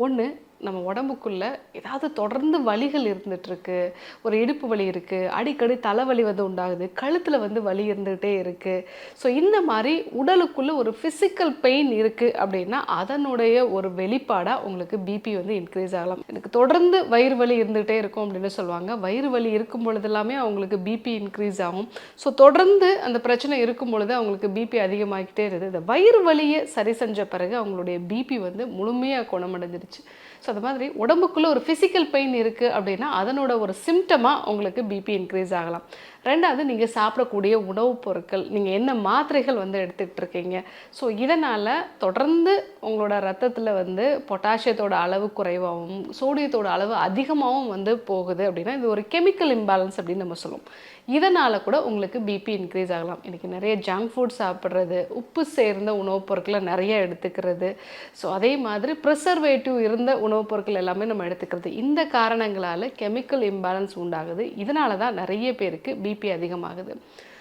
ஒன்று, நம்ம உடம்புக்குள்ள ஏதாவது தொடர்ந்து வலிகள் இருந்துகிட்ருக்கு, ஒரு இடுப்பு வலி இருக்குது, அடிக்கடி தலைவலி வந்து உண்டாகுது, கழுத்தில் வந்து வலி இருந்துகிட்டே இருக்குது. ஸோ இந்த மாதிரி உடலுக்குள்ள ஒரு ஃபிசிக்கல் பெயின் இருக்குது அப்படின்னா அதனுடைய ஒரு வெளிப்பாடாக உங்களுக்கு பிபி வந்து இன்க்ரீஸ் ஆகலாம். எனக்கு தொடர்ந்து வயிறு வலி இருந்துகிட்டே இருக்கும் அப்படின்னு சொல்லுவாங்க. வயிறு வலி இருக்கும் பொழுது எல்லாமே அவங்களுக்கு பிபி இன்க்ரீஸ் ஆகும். ஸோ தொடர்ந்து அந்த பிரச்சனை இருக்கும் பொழுது அவங்களுக்கு பிபி அதிகமாகிட்டே இருக்குது. இந்த வயிறு வலியை சரி செஞ்ச பிறகு அவங்களுடைய பிபி வந்து முழுமையாக குணமடைஞ்சிருச்சு. ஸோ அது மாதிரி உடம்புக்குள்ளே ஒரு ஃபிசிக்கல் பெயின் இருக்குது அப்படின்னா அதனோட ஒரு சிம்டமாக உங்களுக்கு பிபி இன்க்ரீஸ் ஆகலாம். ரெண்டாவது, நீங்கள் சாப்பிடக்கூடிய உணவுப் பொருட்கள், நீங்கள் என்ன மாத்திரைகள் வந்து எடுத்துக்கிட்டு இருக்கீங்க. ஸோ இதனால் தொடர்ந்து உங்களோட ரத்தத்தில் வந்து பொட்டாசியத்தோட அளவு குறைவாகவும் சோடியத்தோட அளவு அதிகமாகவும் வந்து போகுது அப்படின்னா இது ஒரு கெமிக்கல் இம்பேலன்ஸ் அப்படின்னு நம்ம சொல்லுவோம். இதனால் கூட உங்களுக்கு பிபி இன்க்ரீஸ் ஆகலாம். இன்றைக்கி நிறைய ஜங்க் ஃபுட் சாப்பிட்றது, உப்பு சேர்ந்த உணவுப் பொருட்களை நிறைய எடுத்துக்கிறது, ஸோ அதே மாதிரி ப்ரிசர்வேட்டிவ் இருந்த உணவுப் பொருட்கள் எல்லாமே நம்ம எடுத்துக்கிறது, இந்த காரணங்களால் கெமிக்கல் இம்பேலன்ஸ் உண்டாகுது. இதனால தான் நிறைய பேருக்கு பிபி அதிகமாகுது.